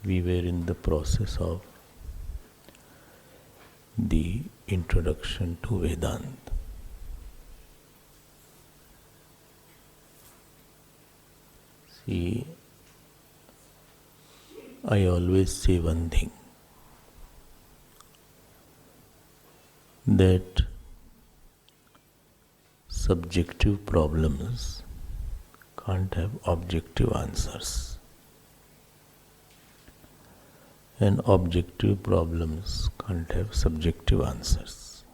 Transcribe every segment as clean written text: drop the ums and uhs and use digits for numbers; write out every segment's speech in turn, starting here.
we were in the process of the introduction to Vedanta. See, I always say one thing, that subjective problems can't have objective answers, and objective problems can't have subjective answers.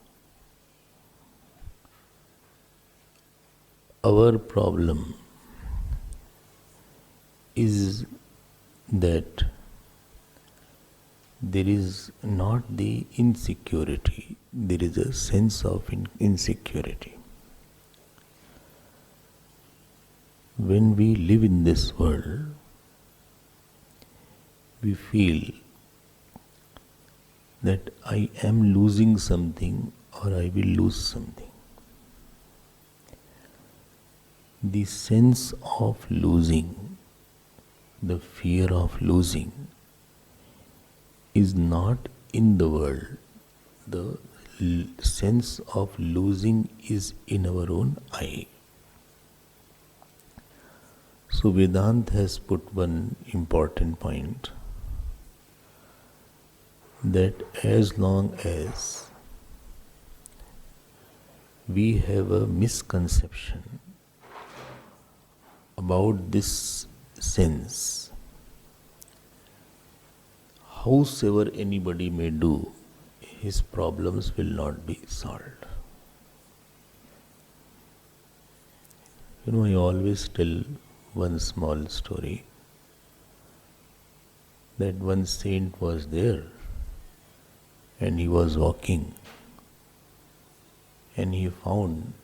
Our problem is that there is not the insecurity, there is a sense of insecurity. When we live in this world, we feel that I am losing something or I will lose something. The sense of losing, the fear of losing, is not in the world. The sense of losing is in our own eye. So Vedanta has put one important point, that as long as we have a misconception about this sense, howsoever anybody may do, his problems will not be solved. I always tell one small story, that one saint was there and he was walking and he found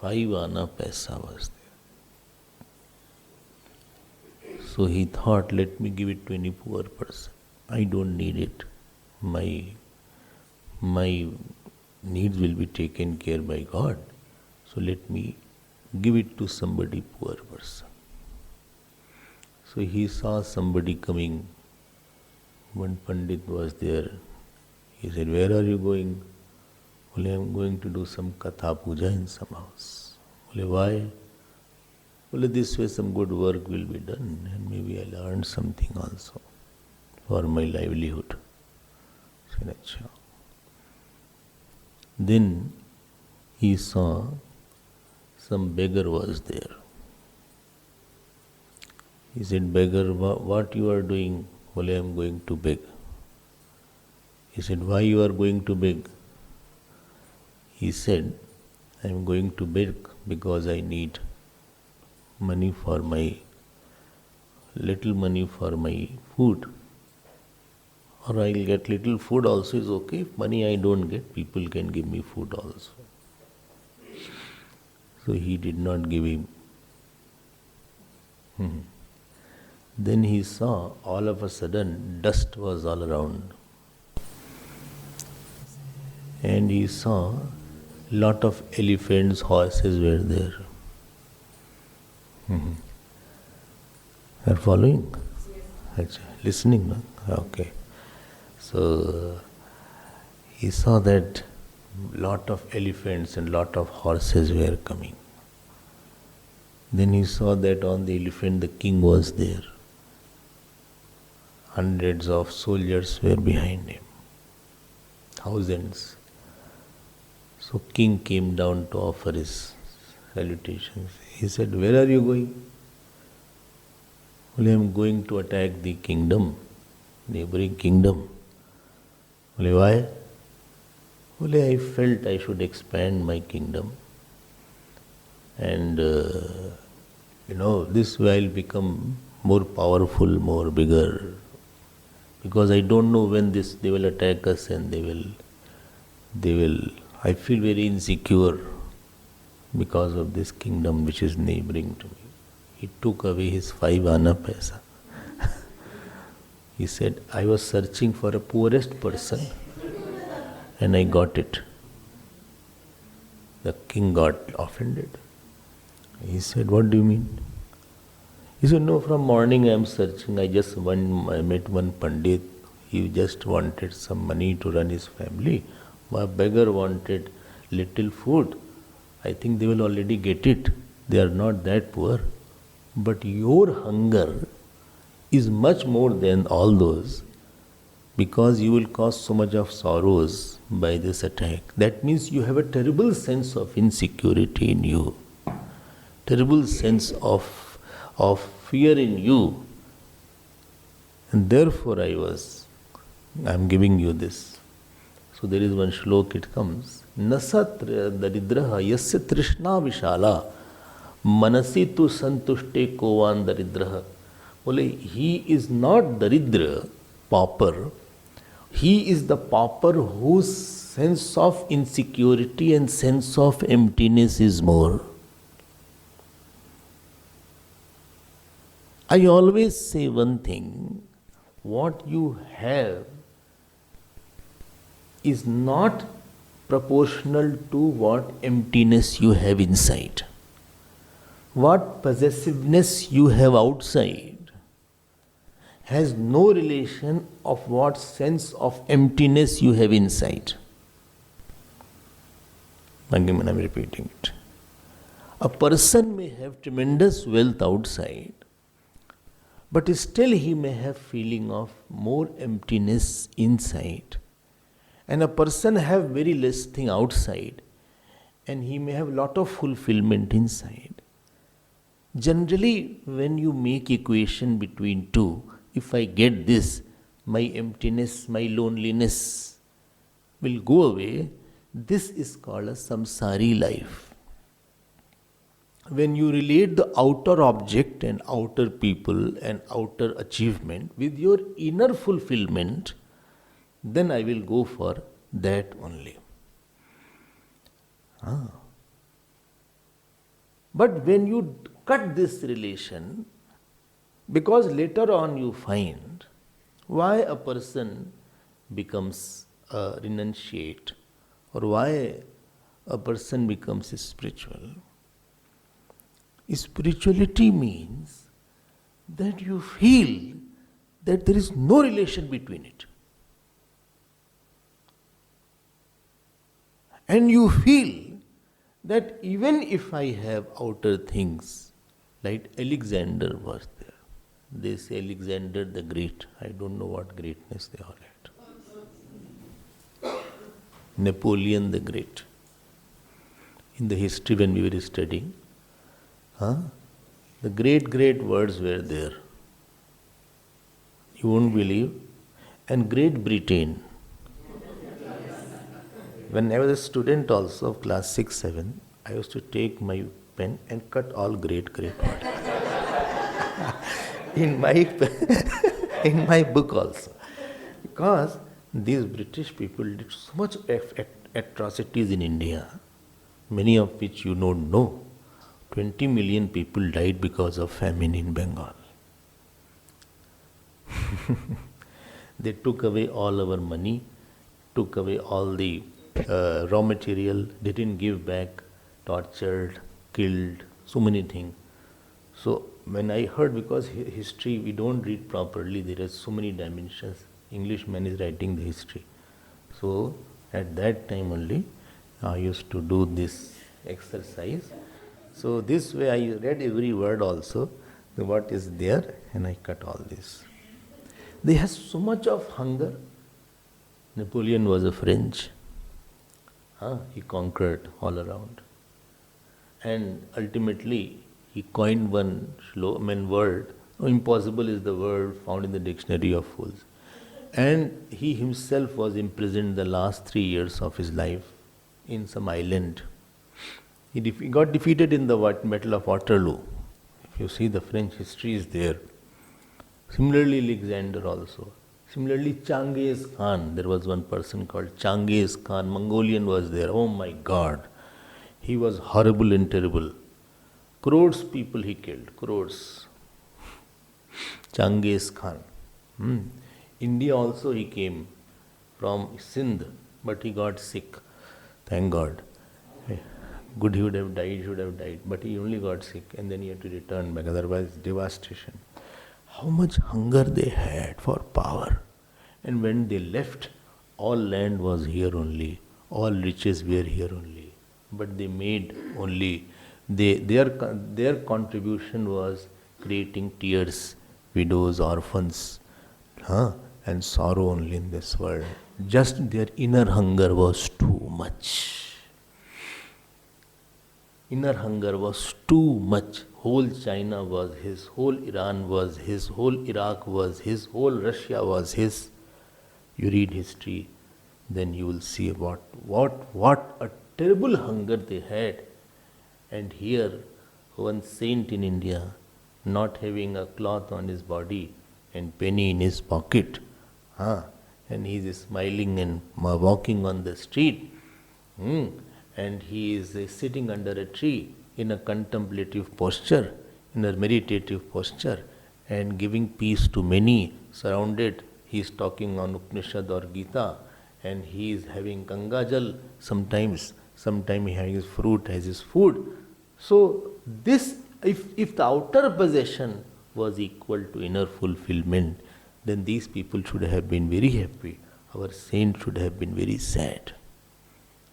5 anna paisa was there. So he thought, let me give it to any poor person. I don't need it. My needs will be taken care by God. So let me give it to somebody poor person. So he saw somebody coming. One Pandit was there. He said, where are you going? Well, I am going to do some Katha Puja in some house. Well, why? Well, this way some good work will be done and maybe I'll earn something also for my livelihood. Then he saw some beggar was there. He said, beggar, what you are doing? Well, I am going to beg. He said, why you are going to beg? He said, I am going to beg because I need money for little money for my food. Or I will get little food also is okay. If money I don't get, people can give me food also. So he did not give him. Then he saw all of a sudden dust was all around. And he saw lot of elephants, horses were there. Are following? Listening, no? Okay. So he saw that lot of elephants and lot of horses were coming. Then he saw that on the elephant the king was there. Hundreds of soldiers were behind him. Thousands. So king came down to offer his salutations. He said, where are you going? Well, I am going to attack the kingdom, neighboring kingdom. Well, why? Well, I felt I should expand my kingdom. And, this way I'll become more powerful, more bigger. Because I don't know when they will attack us and they will, I feel very insecure because of this kingdom which is neighboring to me. He took away his 5 anna paisa. He said, I was searching for a poorest person and I got it. The king got offended. He said, what do you mean? He said, no, from morning I am searching. I met one Pandit. He just wanted some money to run his family. My beggar wanted little food. I think they will already get it. They are not that poor. But your hunger is much more than all those, because you will cause so much of sorrows by this attack. That means you have a terrible sense of insecurity in you, terrible sense of fear in you. And therefore I am giving you this. So there is one shlok, it comes, Nasatra daridraha yasya trishna vishala manasi tu santushte kovan daridraha. Bole, he is not daridra, pauper. He is the pauper whose sense of insecurity and sense of emptiness is more. I always say one thing, what you have is not proportional to what emptiness you have inside. What possessiveness you have outside has no relation of what sense of emptiness you have inside. Again, I am repeating it. A person may have tremendous wealth outside, but still he may have feeling of more emptiness inside. And a person have very less thing outside, and he may have lot of fulfillment inside. Generally, when you make equation between two, if I get this, my emptiness, my loneliness will go away. This is called a samsari life. When you relate the outer object and outer people and outer achievement with your inner fulfillment, then I will go for that only. But when you cut this relation, because later on you find why a person becomes a renunciate or why a person becomes spiritual. Spirituality means that you feel that there is no relation between it. And you feel that even if I have outer things, like Alexander was there. They say Alexander the Great. I don't know what greatness they all had. Napoleon the Great. In the history when we were studying, the great words were there. You won't believe. And Great Britain. When I was a student also of class 6, 7, I used to take my pen and cut all great words. in my book also. Because these British people did so much atrocities in India, many of which you don't know. 20 million people died because of famine in Bengal. They took away all our money, took away all the raw material, they didn't give back, tortured, killed, so many things. So when I heard, because history we don't read properly, there are so many dimensions. Englishman is writing the history. So at that time only I used to do this exercise. So this way I read every word also, what is there, and I cut all this. They have so much of hunger. Napoleon was a French. He conquered all around. And ultimately he coined one word. Impossible is the word found in the dictionary of fools. And he himself was imprisoned the last 3 years of his life in some island. He got defeated in the Battle of Waterloo. If you see the French history is there. Similarly, Alexander also. Similarly, Genghis Khan. There was one person called Genghis Khan. Mongolian was there. Oh my God. He was horrible and terrible. Crores people he killed. Crores. Genghis Khan. India also he came from Sindh, but he got sick. Thank God. Good, he would have died, he would have died. But he only got sick and then he had to return back. Otherwise, devastation. How much hunger they had for power. And when they left, all land was here only. All riches were here only. But they made only, their contribution was creating tears, widows, orphans, and sorrow only in this world. Just their inner hunger was too much. Inner hunger was too much. Whole China was his, whole Iran was his, whole Iraq was his, whole Russia was his. You read history, then you will see about what a terrible hunger they had. And here, one saint in India, not having a cloth on his body and penny in his pocket, and he is smiling and walking on the street, and he is sitting under a tree in a contemplative posture, in a meditative posture, and giving peace to many, surrounded. He is talking on Upanishad or Gita, and he is having Gangajal sometimes he has his fruit, has his food. So this, if the outer possession was equal to inner fulfillment, then these people should have been very happy. Our saint should have been very sad.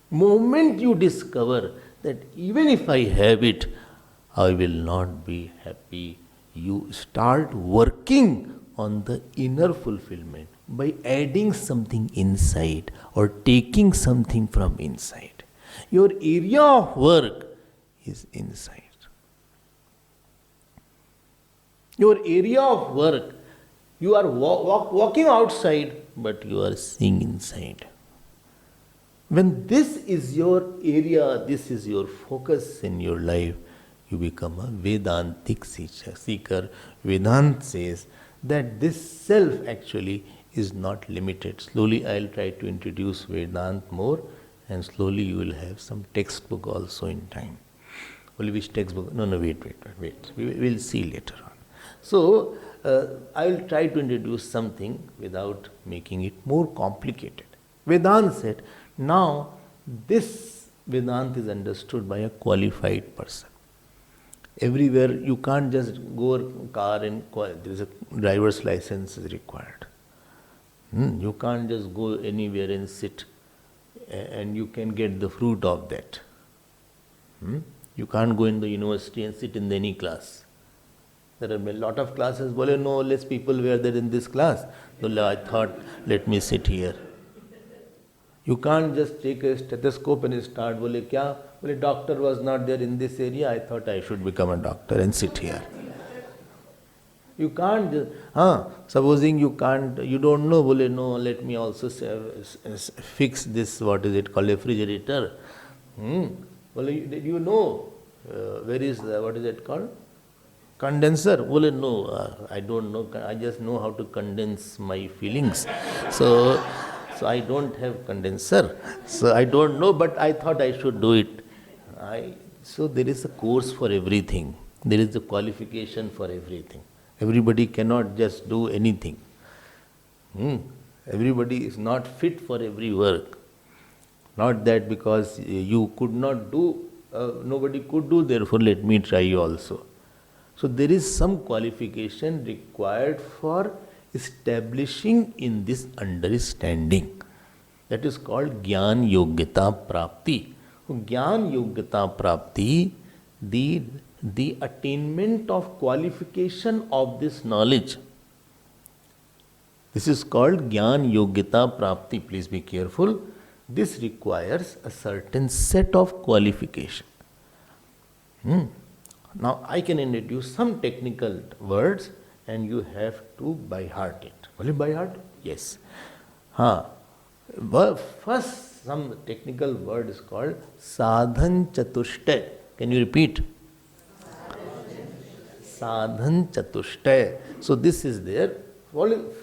Moment you discover that even if I have it, I will not be happy, you start working on the inner fulfillment by adding something inside or taking something from inside. Your area of work is inside. Your area of work, you are walking outside, but you are seeing inside. When this is your area, this is your focus in your life, you become a Vedantic seeker. Vedanta says that this self actually is not limited. Slowly I will try to introduce Vedanta more, and slowly you will have some textbook also in time. Only which textbook? No, wait. We will see later on. So, I will try to introduce something without making it more complicated. Vedanta said, now this Vedanta is understood by a qualified person. Everywhere you can't just go a car and there is a driver's license is required. You can't just go anywhere and sit and you can get the fruit of that. You can't go in the university and sit in any class. There are a lot of classes, no, less people were there in this class. So I thought, let me sit here. You can't just take a stethoscope and start, doctor was not there in this area, I thought I should become a doctor and sit here. You can't just, supposing you don't know, no, let me also fix this, what is it called, refrigerator. You know, where is, what is it called? Condenser? No, I don't know, I just know how to condense my feelings. So I don't have condenser. So I don't know, but I thought I should do it. So there is a course for everything. There is a qualification for everything. Everybody cannot just do anything. Everybody is not fit for every work. Not that because you could not do, nobody could do, therefore let me try also. So there is some qualification required for establishing in this understanding. That is called Gyan Yogyata Prapti. Gyan Yogyata Prapti, the attainment of qualification of this knowledge. This is called Gyan Yogyata Prapti. Please be careful. This requires a certain set of qualification. Now I can introduce some technical words and you have to by heart it. Will you by heart? Yes. First, some technical word is called Sadhan Chatushtai. Can you repeat? Sadhan Chatushtai. So this is there.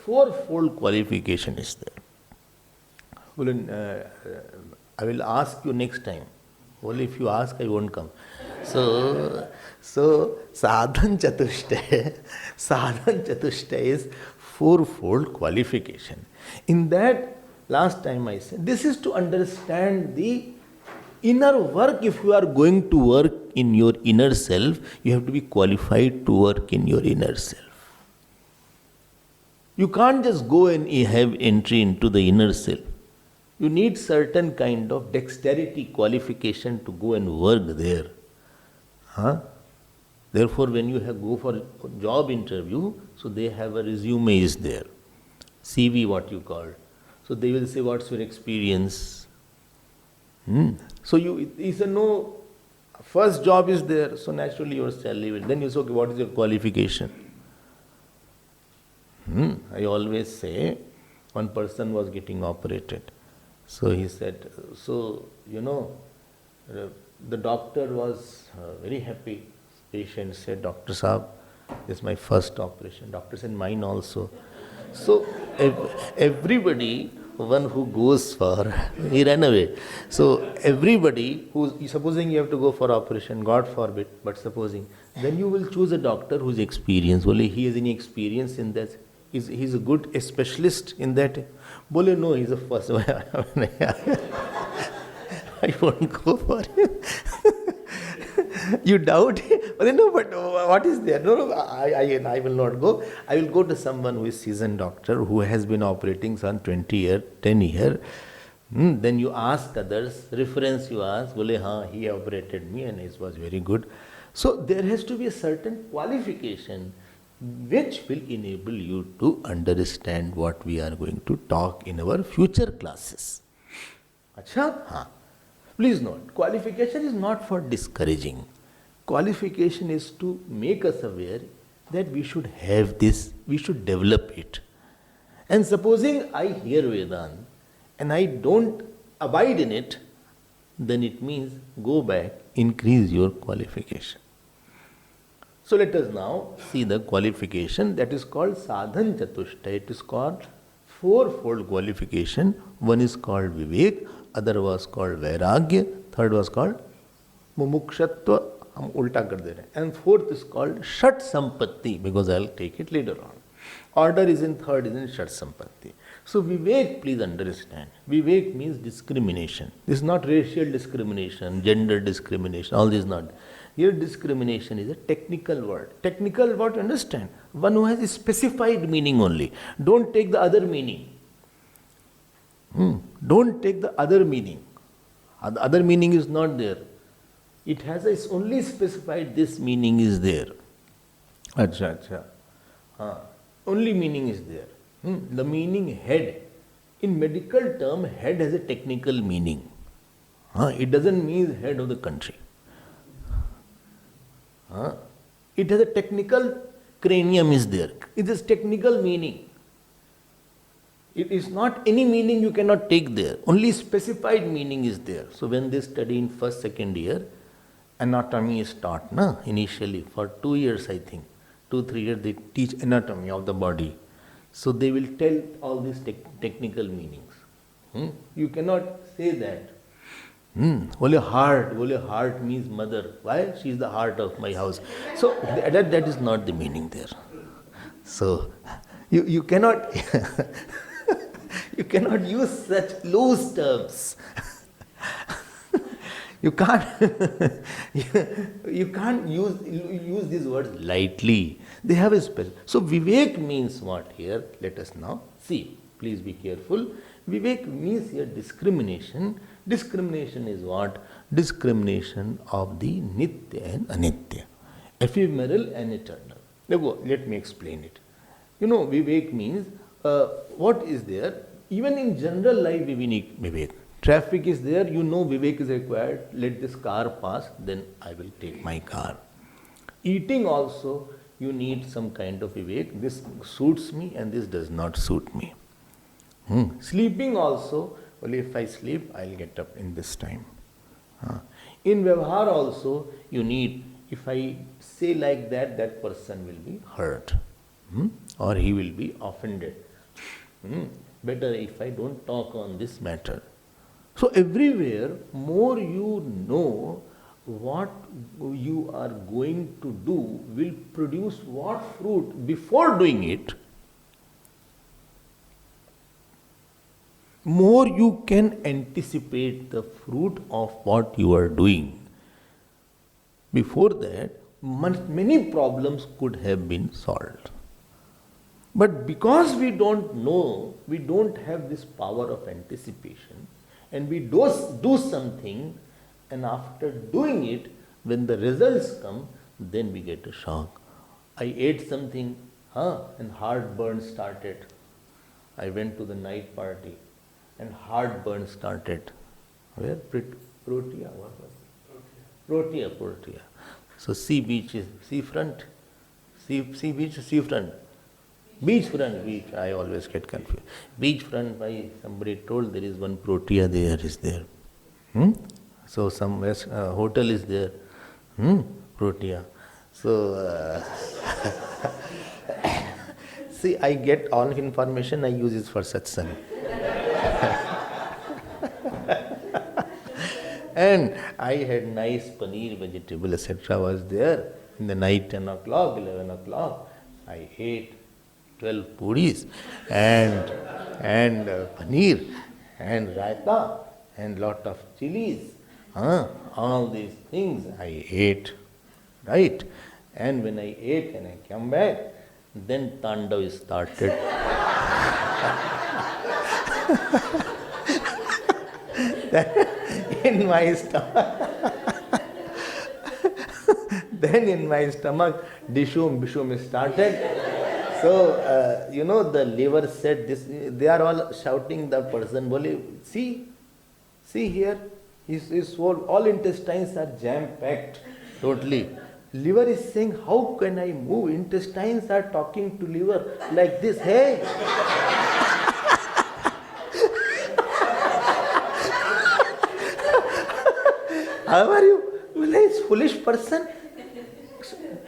Fourfold qualification is there. I will ask you next time. Only if you ask, I won't come. So Sadhan Chatushtai is fourfold qualification. In that, last time I said, this is to understand the Inner work, if you are going to work in your inner self, you have to be qualified to work in your inner self. You can't just go and have entry into the inner self. You need certain kind of dexterity qualification to go and work there. Huh? Therefore, when you go for job interview, so they have a resume is there. CV, what you call. So they will say, what's your experience? So it's a no, first job is there, so naturally your salary will. Then you say, okay, what is your qualification? I always say, one person was getting operated. So he said, the doctor was very happy. Patient said, Doctor Saab, this is my first operation. Doctor said, mine also. So everybody, one who goes for, he ran away. So everybody, supposing you have to go for operation, God forbid, but supposing, then you will choose a doctor who's experienced. Well, he has any experience in that? He's a good specialist in that? Bole, no, he's a first. I won't go for him. You doubt? But what is there? No, I will not go. I will go to someone who is seasoned doctor, who has been operating some 20 years, 10 years. Then you ask others, reference you ask, bole, haan, he operated me and it was very good. So there has to be a certain qualification which will enable you to understand what we are going to talk in our future classes. Acha? Haan. Please note, qualification is not for discouraging. Qualification is to make us aware that we should have this, we should develop it. And supposing I hear Vedanta and I don't abide in it, then it means go back, increase your qualification. So let us now see the qualification that is called Sadhan Chatushta. It is called fourfold qualification. One is called Vivek, other was called Vairagya, third was called Mumukshatva, hum ulta kar de rahe. And fourth is called Shat Sampatti, because I will take it later on. Order is in third, is in Shat Sampatti. So Vivek, please understand, Vivek means discrimination. This is not racial discrimination, gender discrimination, all this is not. Here discrimination is a technical word. Technical word, understand? One who has a specified meaning only. Don't take the other meaning. Don't take the other meaning. The other meaning is not there. It has its only specified this meaning is there. Acha. Only meaning is there. The meaning head. In medical term, head has a technical meaning. It doesn't mean head of the country. It has a technical cranium is there. It is technical meaning. It is not any meaning you cannot take there. Only specified meaning is there. So when they study in first, second year, anatomy is taught, initially for 2 years, I think. 2-3 years they teach anatomy of the body. So they will tell all these technical meanings. You cannot say that. Only heart means mother. Why? She is the heart of my house. So that is not the meaning there. So you cannot you cannot use such loose terms. You can't use these words lightly. They have a special. So Vivek means what here? Let us now see. Please be careful. Vivek means here discrimination. Discrimination is what? Discrimination of the Nitya and Anitya. Ephemeral and eternal. Let me explain it. Vivek means what is there? Even in general life, we need Vivek. Traffic is there, Vivek is required. Let this car pass, then I will take my car. Eating also, you need some kind of Vivek. This suits me and this does not suit me. Sleeping also, well, if I sleep, I'll get up in this time. In Vyavahar also, you need, if I say like that, that person will be hurt. Or he will be offended. Better if I don't talk on this matter. So everywhere, more you know what you are going to do will produce what fruit before doing it. more you can anticipate the fruit of what you are doing. Before that, many problems could have been solved. But because we don't know, we don't have this power of anticipation, and we do something, and after doing it, when the results come, then we get a shock. I ate something, and heartburn started. I went to the night party, and heartburn started. Where? Protea, what was it? Protea. So sea beach is seafront. Sea beach, seafront. Beach, I always get confused. Beachfront, why somebody told there is one Protea there, is there. So some hotel is there, Protea. So, see, I get all information, I use it for satsang. And I had nice paneer, vegetable, etc. was there. In the night, 10 o'clock, 11 o'clock, I ate 12 puris and paneer and raita and lot of chilies. All these things I ate, right? And when I ate and I came back, then Tandav started. In my stomach. Then in my stomach, Dishum started. So, the liver said this, they are all shouting, the person, see here, his whole, all intestines are jam-packed, totally. Liver is saying, how can I move? Intestines are talking to liver like this, hey! How are you? He's foolish person.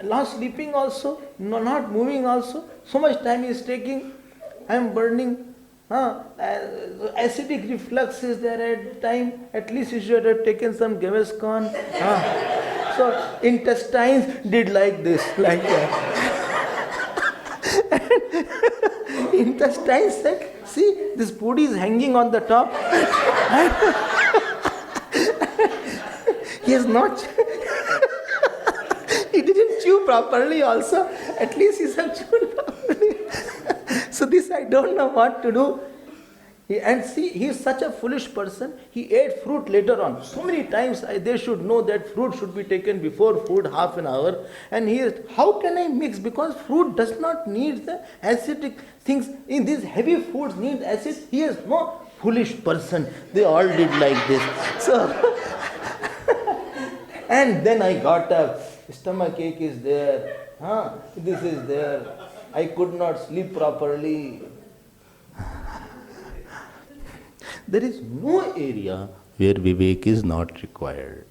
Not sleeping also, not moving also. So much time is taking. I am burning. Acidic reflux is there at time. At least you should have taken some Gaviscon. So intestines did like this, like that. Intestines said, see, this food is hanging on the top. He is not. He didn't chew properly also. At least he has chewed properly. So this I don't know what to do. And see, he is such a foolish person. He ate fruit later on. So many times they should know that fruit should be taken before food, half an hour. And he is, how can I mix? Because fruit does not need the acidic things. In these heavy foods need acid. He is no foolish person. They all did like this. So, and then I got a stomach ache is there. This is there. I could not sleep properly. There is no area where Vivek is not required.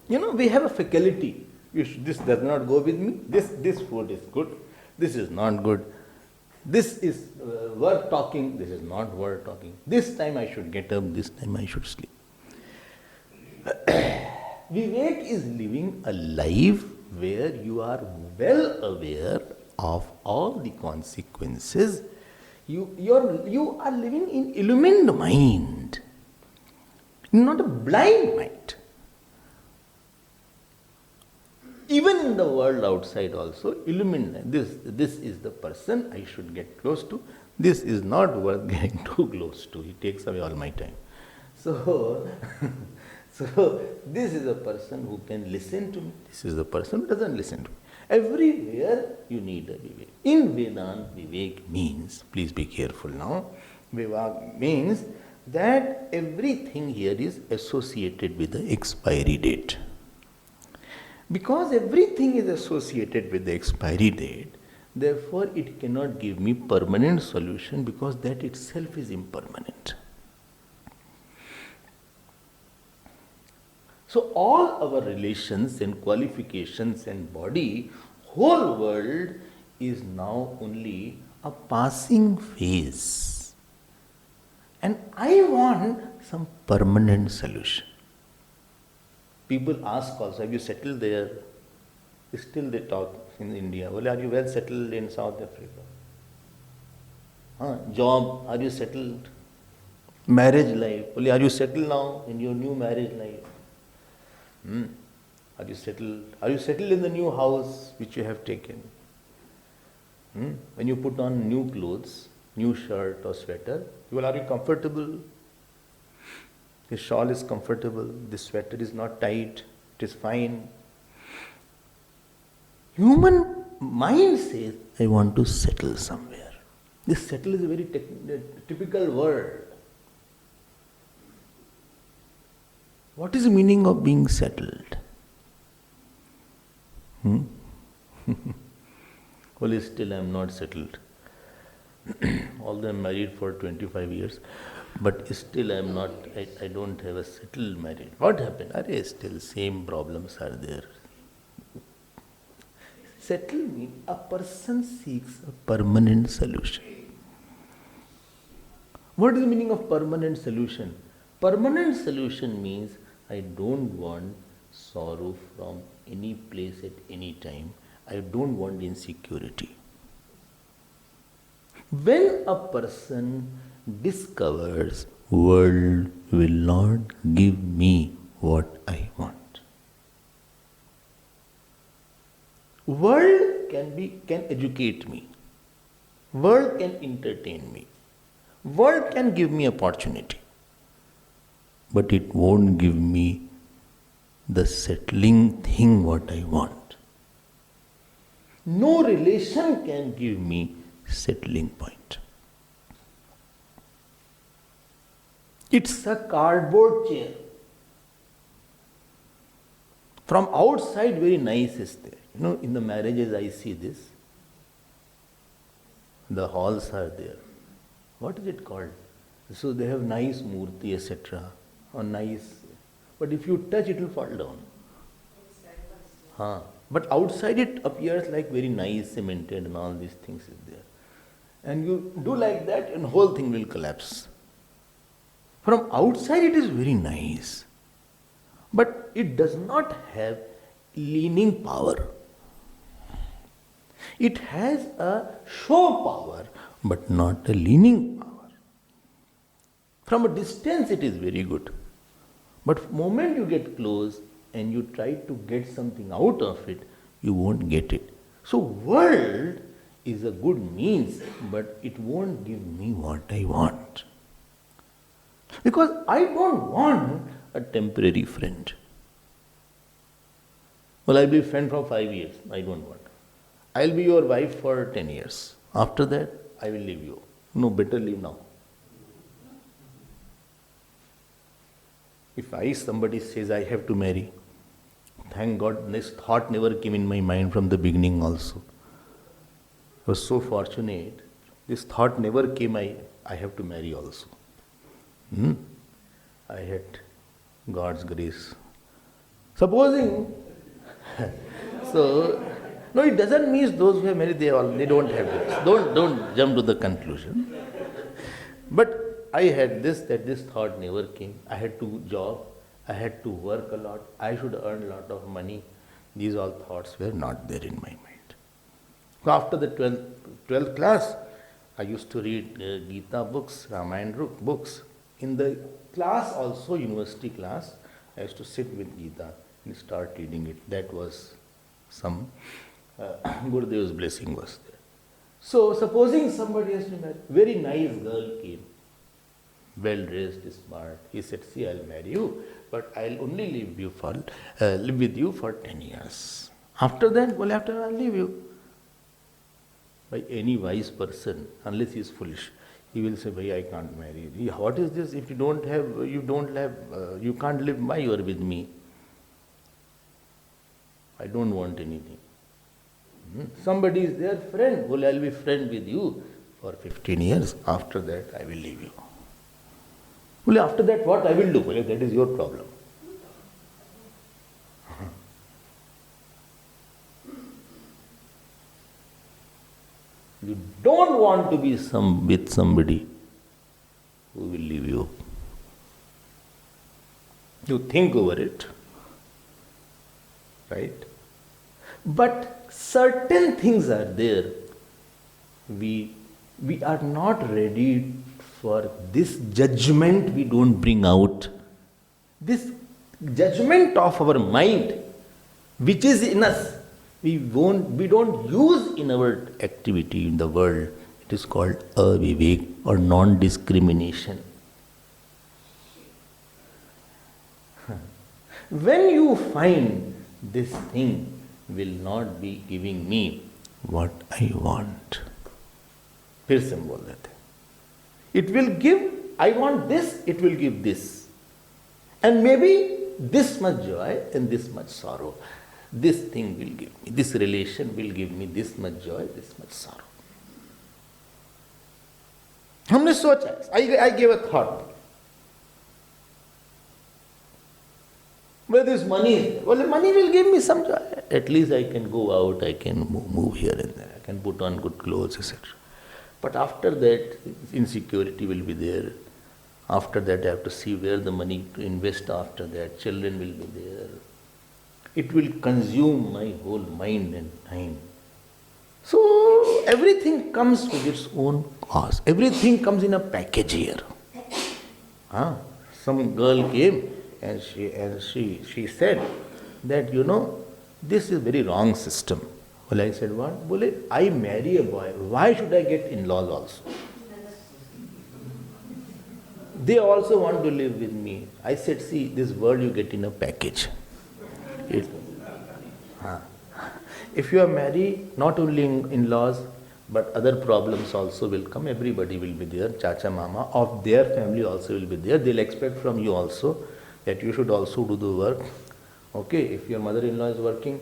We have a faculty. This does not go with me. This food is good. This is not good. This is worth talking. This is not worth talking. This time I should get up. This time I should sleep. Vivek is living a life where you are well aware of all the consequences. You are living in illumined mind, not a blind mind. Even in the world outside also, illumined. This is the person I should get close to. This is not worth getting too close to. He takes away all my time. So, this is a person who can listen to me. This is the person who doesn't listen to me. Everywhere you need a Vivek. In Vedanta, Vivek means, please be careful now, Vivek means that everything here is associated with the expiry date. Because everything is associated with the expiry date, therefore it cannot give me permanent solution because that itself is impermanent. So all our relations and qualifications and body, whole world is now only a passing phase. And I want some permanent solution. People ask also, have you settled there? Still they talk in India. Well, are you well settled in South Africa? Job, are you settled? Marriage life, only are you settled now in your new marriage life? Are you settled? Are you settled in the new house which you have taken? When you put on new clothes, new shirt or sweater, are you comfortable? The shawl is comfortable, the sweater is not tight, it is fine. Human mind says, I want to settle somewhere. This settle is a very typical word. What is the meaning of being settled? Well, still I am not settled. Although I am married for 25 years, but still I am not, I don't have a settled marriage. What happened? Still same problems are there. Settle means a person seeks a permanent solution. What is the meaning of permanent solution? Permanent solution means I don't want sorrow from any place at any time. I don't want insecurity. When a person discovers world will not give me what I want. World can educate me. World can entertain me. World can give me opportunity. But it won't give me the settling thing what I want. No relation can give me settling point. It's a cardboard chair. From outside very nice is there. In the marriages I see this. The halls are there. What is it called? So they have nice murti, etc. Or nice. But if you touch it will fall down. But outside it appears like very nice, cemented and all these things is there. And you do like that and whole thing will collapse. From outside it is very nice. But it does not have leaning power. It has a show power, but not a leaning power. From a distance it is very good. But moment you get close and you try to get something out of it, you won't get it. So world is a good means, but it won't give me what I want. Because I don't want a temporary friend. Well, I'll be a friend for 5 years. I don't want. I'll be your wife for 10 years. After that, I will leave you. No, better leave now. If somebody says I have to marry, thank God this thought never came in my mind from the beginning also. I was so fortunate. This thought never came, I have to marry also. I had God's grace. Supposing, no, it doesn't mean those who have married, they don't have this. Don't jump to the conclusion. But I had this thought never came. I had to job, I had to work a lot, I should earn a lot of money. These all thoughts were not there in my mind. So after the 12th class, I used to read Gita books, Ramayana books. In the class also, university class, I used to sit with Gita and start reading it. That was some Gurudev's blessing was there. So supposing somebody has to marry, very nice girl came, well dressed, smart. He said, see, I'll marry you, but I'll only live with you for 10 years. After that, I'll leave you. By any wise person, unless he is foolish, he will say, I can't marry. What is this? If you can't live by or with me. I don't want anything. Somebody is there, friend. I'll be friend with you for 15 years. After that, I will leave you. After that, what I will do? That is your problem. You don't want to be with somebody who will leave you. You think over it, right? But certain things are there we we are not ready for this judgment we don't bring out. This judgment of our mind, which is in us, we don't use in our activity in the world. It is called avivek or non-discrimination. When you find this thing will not be giving me what I want, फिर से हम बोल देते हैं, it will give, I want this, it will give this. And maybe this much joy and this much sorrow. This thing will give me, this relation will give me this much joy, this much sorrow. हमने सोचा, I gave a thought. Where this money is, well, the money will give me some joy. At least I can go out, I can move here and there, I can put on good clothes, etc. But after that, insecurity will be there. After that, I have to see where the money to invest after that. Children will be there. It will consume my whole mind and time. So, everything comes with its own cost. Everything comes in a package here. Some girl came and she said that, this is very wrong system. Well, I said, what? Bole, I marry a boy. Why should I get in-laws also? They also want to live with me. I said, see, this world you get in a package. If you are married, not only in-laws, but other problems also will come. Everybody will be there. Chacha, mama of their family also will be there. They'll expect from you also that you should also do the work. Okay, if your mother-in-law is working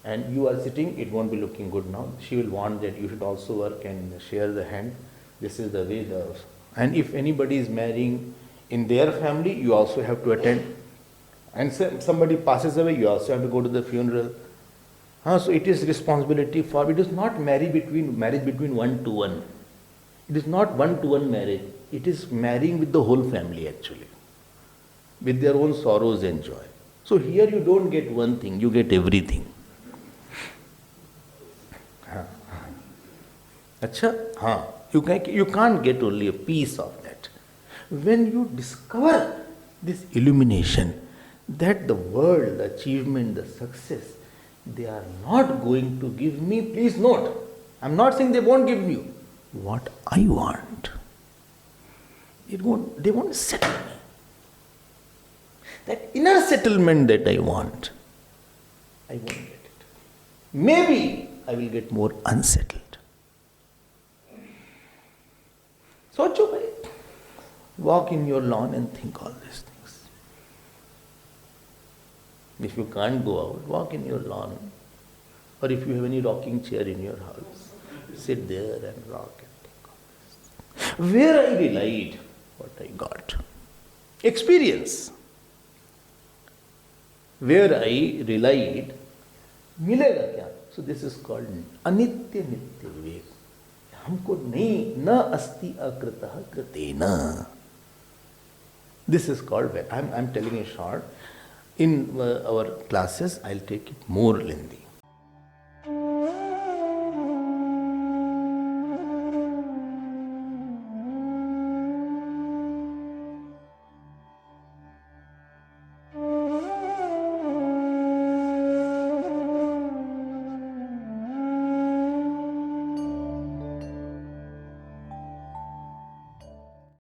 and you are sitting, it won't be looking good now. She will want that you should also work and share the hand. This is the way and if anybody is marrying in their family, you also have to attend. And somebody passes away, you also have to go to the funeral. So it is responsibility for, it is not marriage between one to one. It is not one-to-one marriage. It is marrying with the whole family actually, with their own sorrows and joy. So here you don't get one thing, you get everything. You can't get only a piece of that. When you discover this illumination, that the world, the achievement, the success, they are not going to give me, please note, I'm not saying they won't give you what I want. They won't settle me. That inner settlement that I want, I won't get it. Maybe I will get more unsettled. So, walk in your lawn and think all these things. If you can't go out, walk in your lawn. Or if you have any rocking chair in your house, sit there and rock and think all this. Where I relied, what I got. Experience. Where I relied, मिलेगा क्या? So this is called अनित्य नित्य विवेक. हमको नहीं न अस्ति अकृतः कृतेन. This is called, I'm telling you short. In our classes, I'll take it more lengthy.